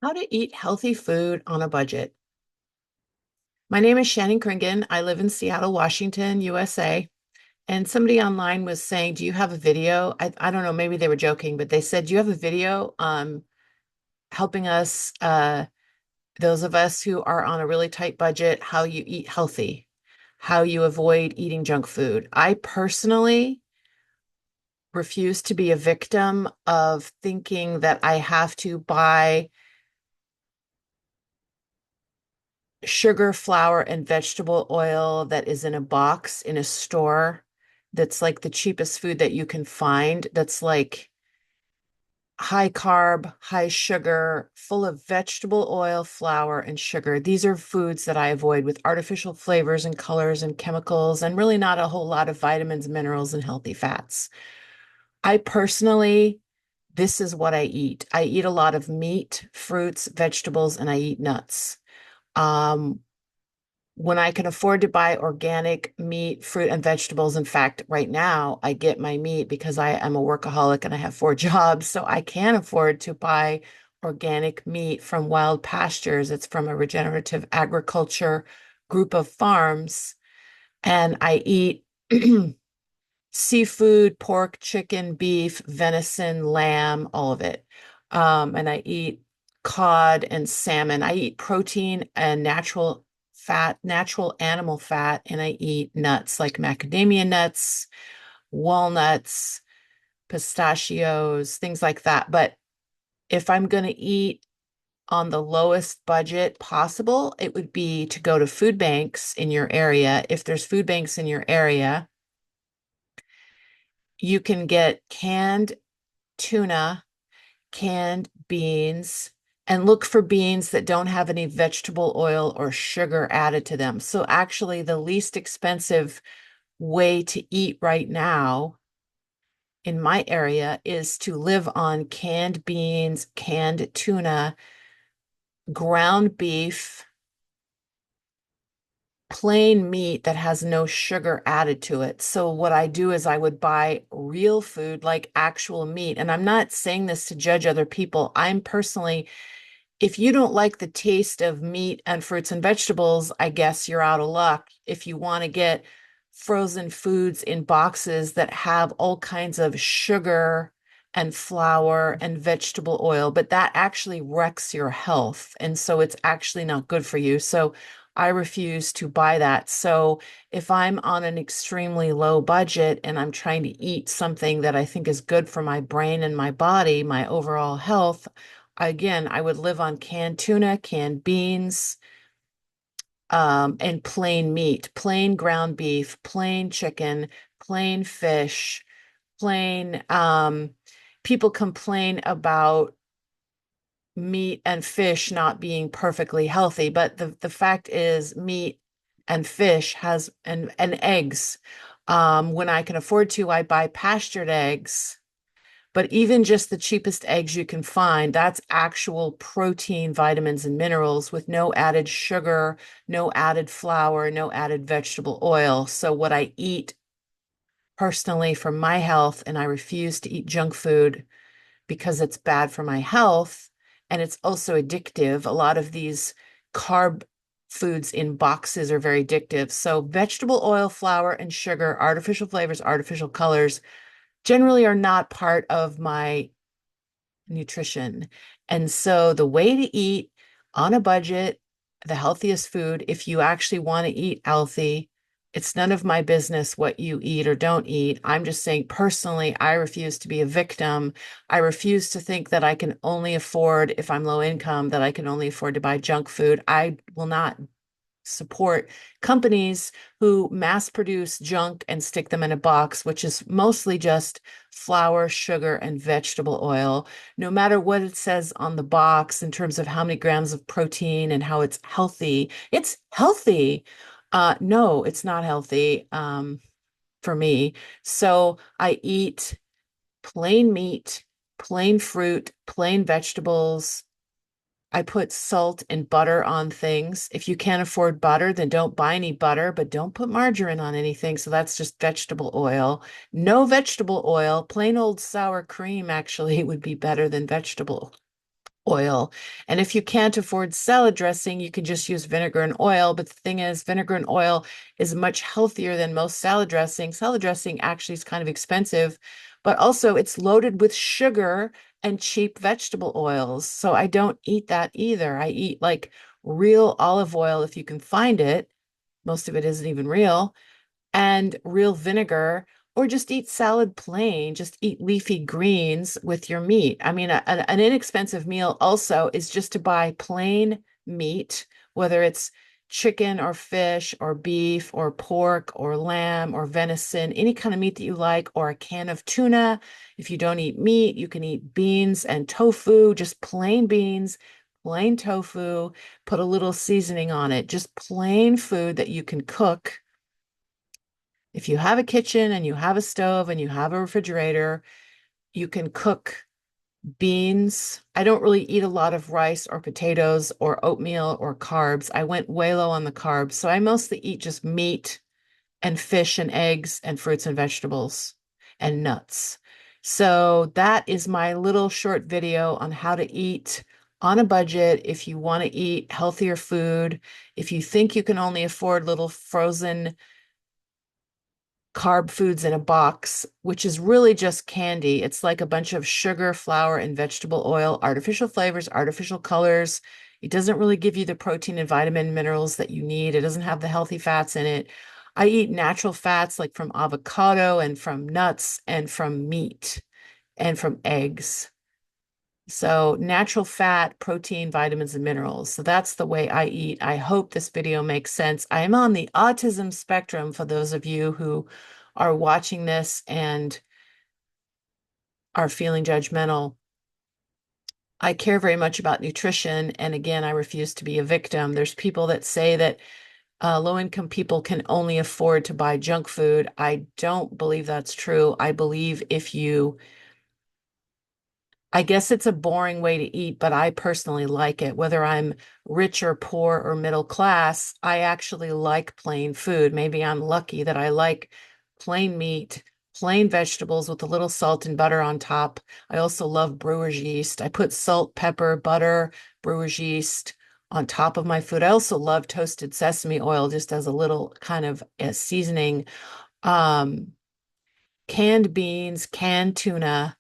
How to eat healthy food on a budget. My name is Shannon Kringen. I live in Seattle, Washington, USA. And somebody online was saying, do you have a video? I don't know, maybe they were joking, but they said, do you have a video helping us, those of us who are on a really tight budget, how you eat healthy, how you avoid eating junk food? I personally refuse to be a victim of thinking that I have to buy sugar, flour, and vegetable oil that is in a box in a store that's like the cheapest food that you can find, that's like high carb, high sugar, full of vegetable oil, flour, and sugar. These are foods that I avoid with artificial flavors and colors and chemicals, and really not a whole lot of vitamins, minerals, and healthy fats. I personally, this is what I eat. I eat a lot of meat, fruits, vegetables, and I eat nuts. Um, when I can afford to buy organic meat, fruit, and vegetables. In fact, right now I get my meat because I am a workaholic and I have four jobs. So I can afford to buy organic meat from wild pastures. It's from a regenerative agriculture group of farms. And I eat seafood, pork, chicken, beef, venison, lamb, all of it. And I eat cod and salmon. I eat protein and natural fat, natural animal fat, and I eat nuts like macadamia nuts, walnuts, pistachios, things like that. But if I'm going to eat on the lowest budget possible, it would be to go to food banks in your area. If there's food banks in your area, you can get canned tuna, canned beans, and look for beans that don't have any vegetable oil or sugar added to them. So, actually, the least expensive way to eat right now in my area is to live on canned beans, canned tuna, ground beef, plain meat that has no sugar added to it. So what I do is I would buy real food like actual meat. And I'm not saying this to judge other people. I'm personally, if you don't like the taste of meat and fruits and vegetables, I guess you're out of luck. If you want to get frozen foods in boxes that have all kinds of sugar and flour and vegetable oil, but that actually wrecks your health. And so it's actually not good for you. So I refuse to buy that. So if I'm on an extremely low budget and I'm trying to eat something that I think is good for my brain and my body, my overall health, again, I would live on canned tuna, canned beans, and plain meat, plain ground beef, plain chicken, plain fish, plain, people complain about meat and fish not being perfectly healthy, but the fact is meat and fish has and eggs. When I can afford to, I buy pastured eggs. But even just the cheapest eggs you can find, that's actual protein, vitamins, and minerals with no added sugar, no added flour, no added vegetable oil. So, what I eat personally for my health, and I refuse to eat junk food because it's bad for my health and it's also addictive. A lot of these carb foods in boxes are very addictive. So, vegetable oil, flour, and sugar, artificial flavors, artificial colors generally are not part of my nutrition. And so the way to eat on a budget, the healthiest food, if you actually want to eat healthy, it's none of my business what you eat or don't eat. I'm just saying personally, I refuse to be a victim. I refuse to think that I can only afford, if I'm low income, that I can only afford to buy junk food. I will not support companies who mass produce junk and stick them in a box, which is mostly just flour, sugar, and vegetable oil. No matter what it says on the box in terms of how many grams of protein and how it's healthy. No, it's not healthy for me. So I eat plain meat, plain fruit, plain vegetables. I put salt and butter on things. If you can't afford butter, then don't buy any butter, but don't put margarine on anything. So that's just vegetable oil. No vegetable oil. Plain old sour cream actually would be better than vegetable oil. And if you can't afford salad dressing, you can just use vinegar and oil. But the thing is, vinegar and oil is much healthier than most salad dressing. Salad dressing actually is kind of expensive, but also it's loaded with sugar and cheap vegetable oils. So I don't eat that either. I eat like real olive oil if you can find it. Most of it isn't even real, and real vinegar, or just eat salad plain, just eat leafy greens with your meat. I mean, an inexpensive meal also is just to buy plain meat, whether it's chicken or fish or beef or pork or lamb or venison, any kind of meat that you like, or a can of tuna. If you don't eat meat, you can eat beans and tofu, just plain beans, plain tofu, put a little seasoning on it, just plain food that you can cook. If you have a kitchen and you have a stove and you have a refrigerator, you can cook beans. I don't really eat a lot of rice or potatoes or oatmeal or carbs. I went way low on the carbs. So I mostly eat just meat and fish and eggs and fruits and vegetables and nuts. So that is my little short video on how to eat on a budget if you want to eat healthier food. If you think you can only afford little frozen carb foods in a box, which is really just candy. It's like a bunch of sugar, flour, and vegetable oil, artificial flavors, artificial colors. It doesn't really give you the protein and vitamin minerals that you need. It doesn't have the healthy fats in it. I eat natural fats like from avocado and from nuts and from meat and from eggs. So natural fat, protein, vitamins, and minerals. So that's the way I eat. I hope this video makes sense. I am on the autism spectrum for those of you who are watching this and are feeling judgmental. I care very much about nutrition. And again, I refuse to be a victim. There's people that say that low-income people can only afford to buy junk food. I don't believe that's true. I believe if you I guess it's a boring way to eat, but I personally like it. Whether I'm rich or poor or middle class, I actually like plain food. Maybe I'm lucky that I like plain meat, plain vegetables with a little salt and butter on top. I also love brewer's yeast. I put salt, pepper, butter, brewer's yeast on top of my food. I also love toasted sesame oil just as a little kind of a seasoning. Um, Canned beans, canned tuna,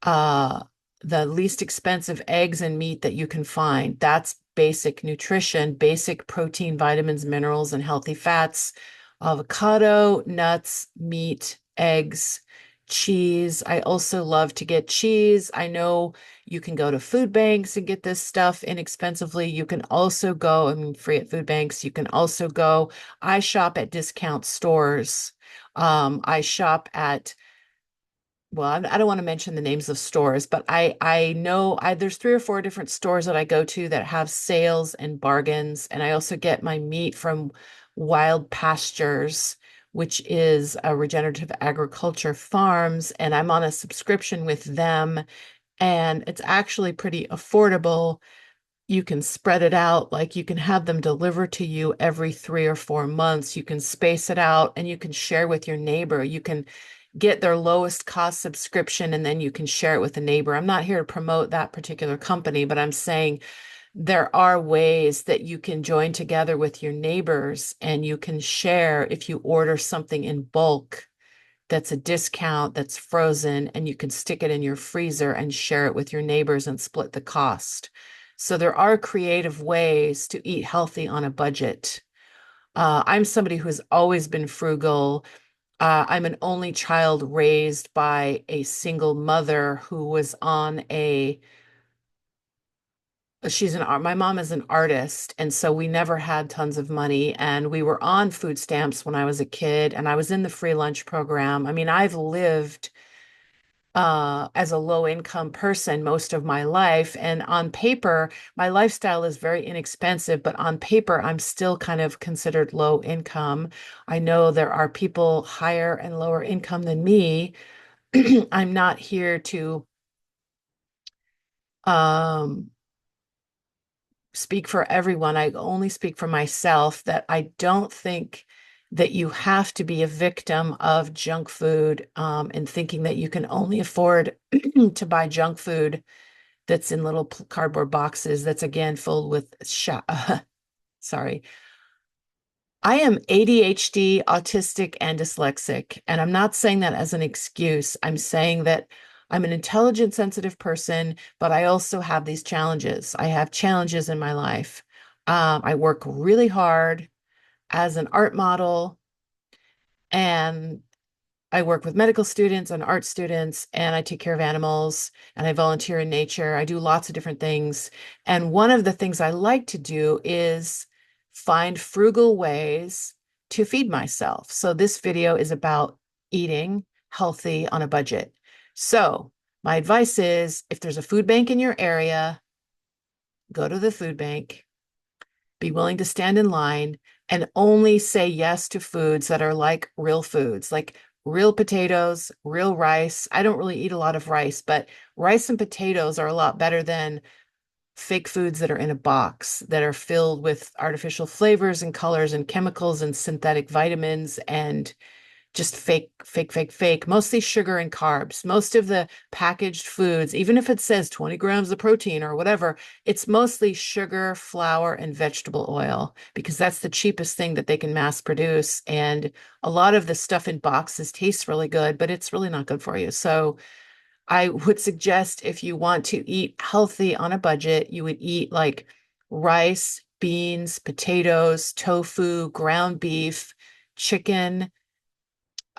uh, the least expensive eggs and meat that you can find. That's basic nutrition, basic protein, vitamins, minerals, and healthy fats. Avocado, nuts, meat, eggs, cheese. I also love to get cheese. I know you can go to food banks and get this stuff inexpensively. You can also go, I mean, free at food banks. You can also go, I shop at discount stores. I shop at I don't want to mention the names of stores, but I know there's 3 or 4 different stores that I go to that have sales and bargains, and I also get my meat from Wild Pastures, which is a regenerative agriculture farms, and I'm on a subscription with them, and it's actually pretty affordable. You can spread it out, like you can have them deliver to you every 3 or 4 months. You can space it out and you can share with your neighbor. You can get their lowest cost subscription and then you can share it with a neighbor. I'm not here to promote that particular company, but I'm saying there are ways that you can join together with your neighbors and you can share if you order something in bulk that's a discount, that's frozen, and you can stick it in your freezer and share it with your neighbors and split the cost. So there are creative ways to eat healthy on a budget. I'm somebody who's always been frugal. I'm an only child raised by a single mother who was on a she's an art my mom is an artist, and so we never had tons of money, and we were on food stamps when I was a kid, and I was in the free lunch program. I mean, I've lived as a low income person most of my life, and on paper my lifestyle is very inexpensive, but on paper I'm still kind of considered low income. I know there are people higher and lower income than me. I'm not here to um speak for everyone. I only speak for myself, that I don't think that you have to be a victim of junk food, and thinking that you can only afford to buy junk food that's in little cardboard boxes that's again filled with sorry. I am ADHD, autistic, and dyslexic. And I'm not saying that as an excuse. I'm saying that I'm an intelligent, sensitive person, but I also have these challenges. I have challenges in my life. I work really hard as an art model, and I work with medical students and art students, and I take care of animals, and I volunteer in nature. I do lots of different things. And one of the things I like to do is find frugal ways to feed myself. So this video is about eating healthy on a budget. So my advice is if there's a food bank in your area, go to the food bank, be willing to stand in line, and only say yes to foods that are like real foods, like real potatoes, real rice. I don't really eat a lot of rice, but rice and potatoes are a lot better than fake foods that are in a box that are filled with artificial flavors and colors and chemicals and synthetic vitamins and just fake, fake, fake, fake, mostly sugar and carbs. Most of the packaged foods, even if it says 20 grams of protein or whatever, it's mostly sugar, flour, and vegetable oil because that's the cheapest thing that they can mass produce. And a lot of the stuff in boxes tastes really good, but it's really not good for you. So I would suggest if you want to eat healthy on a budget, you would eat like rice, beans, potatoes, tofu, ground beef, chicken,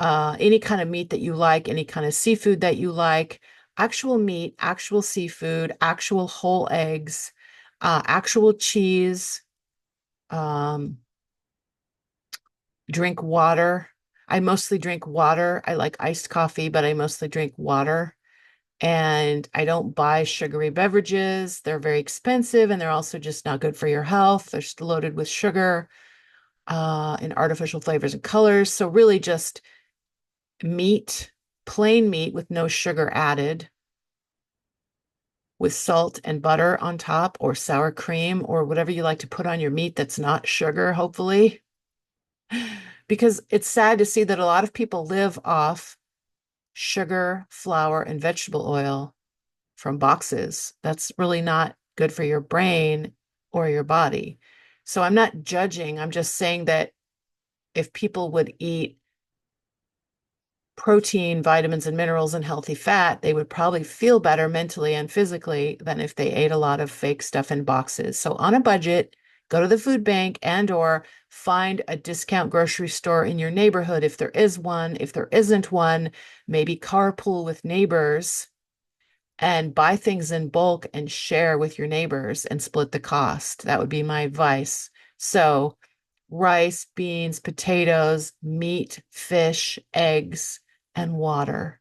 any kind of meat that you like, any kind of seafood that you like, actual meat, actual seafood, actual whole eggs, actual cheese, um, drink water. I mostly drink water. I like iced coffee, but I mostly drink water. And I don't buy sugary beverages. They're very expensive and they're also just not good for your health. They're just loaded with sugar, and artificial flavors and colors. So really just meat, plain meat with no sugar added, with salt and butter on top, or sour cream, or whatever you like to put on your meat that's not sugar, hopefully. Because it's sad to see that a lot of people live off sugar, flour, and vegetable oil from boxes. That's really not good for your brain or your body. So I'm not judging. I'm just saying that if people would eat protein, vitamins, and minerals, and healthy fat, they would probably feel better mentally and physically than if they ate a lot of fake stuff in boxes. So on a budget, go to the food bank and or find a discount grocery store in your neighborhood if there is one. If there isn't one, maybe carpool with neighbors and buy things in bulk and share with your neighbors and split the cost. That would be my advice. So rice, beans, potatoes, meat, fish, eggs, and water.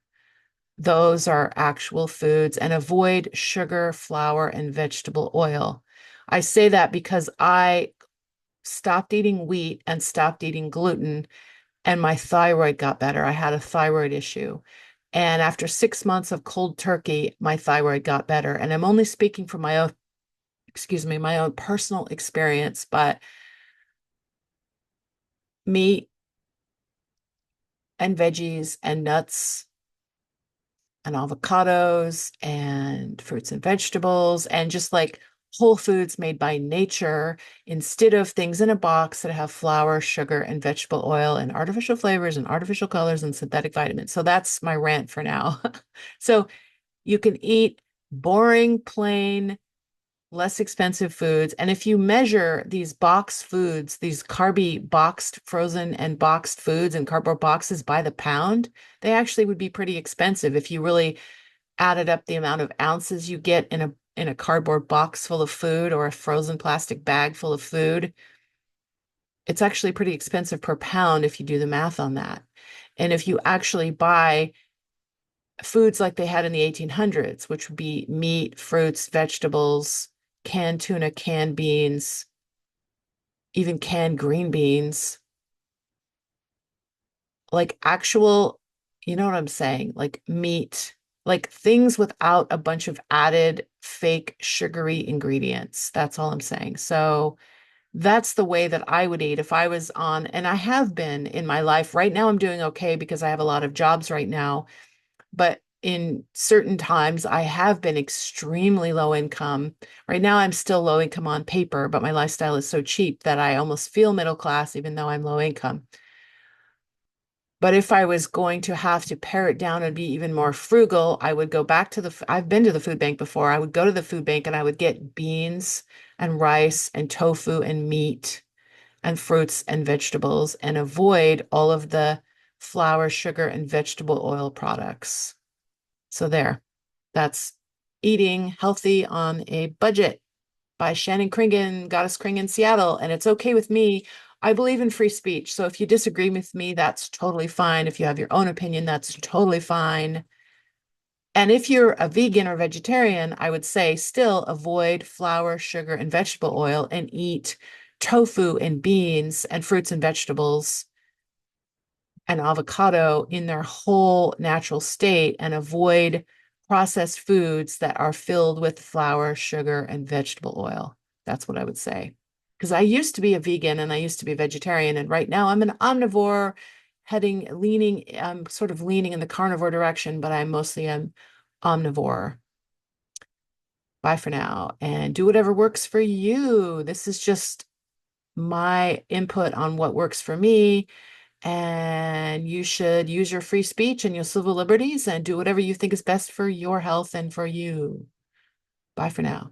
Those are actual foods, and avoid sugar, flour, and vegetable oil. I say that because I stopped eating wheat and stopped eating gluten, and my thyroid got better. I had a thyroid issue. And after 6 months of cold turkey, my thyroid got better. And I'm only speaking from my own, excuse me, my own personal experience, but meat and veggies and nuts and avocados and fruits and vegetables and just like whole foods made by nature instead of things in a box that have flour, sugar, and vegetable oil and artificial flavors and artificial colors and synthetic vitamins. So that's my rant for now. So you can eat boring, plain, less expensive foods. And if you measure these box foods, these carby boxed, frozen, and boxed foods in cardboard boxes by the pound, they actually would be pretty expensive if you really added up the amount of ounces you get in a cardboard box full of food or a frozen plastic bag full of food. It's actually pretty expensive per pound if you do the math on that. And if you actually buy foods like they had in the 1800s, which would be meat, fruits, vegetables, canned tuna, canned beans, even canned green beans, like actual, you know what I'm saying? Like meat, like things without a bunch of added fake sugary ingredients. That's all I'm saying. So that's the way that I would eat if I was on, and I have been in my life. Right now, I'm doing okay because I have a lot of jobs right now. But in certain times, I have been extremely low income. Right now, I'm still low income on paper, but my lifestyle is so cheap that I almost feel middle class, even though I'm low income. But if I was going to have to pare it down and be even more frugal, I would go back to I've been to the food bank before. I would go to the food bank and I would get beans and rice and tofu and meat and fruits and vegetables and avoid all of the flour, sugar, and vegetable oil products. So there, that's Eating Healthy on a Budget by Shannon Kringen, Goddess Kringen, Seattle. And it's okay with me. I believe in free speech. So if you disagree with me, that's totally fine. If you have your own opinion, that's totally fine. And if you're a vegan or vegetarian, I would say still avoid flour, sugar, and vegetable oil and eat tofu and beans and fruits and vegetables and avocado in their whole natural state and avoid processed foods that are filled with flour, sugar, and vegetable oil. That's what I would say. Because I used to be a vegan and I used to be a vegetarian, and right now I'm an omnivore, I'm sort of leaning in the carnivore direction, but I'm mostly an omnivore. Bye for now, and do whatever works for you. This is just my input on what works for me. And you should use your free speech and your civil liberties and do whatever you think is best for your health and for you. Bye for now.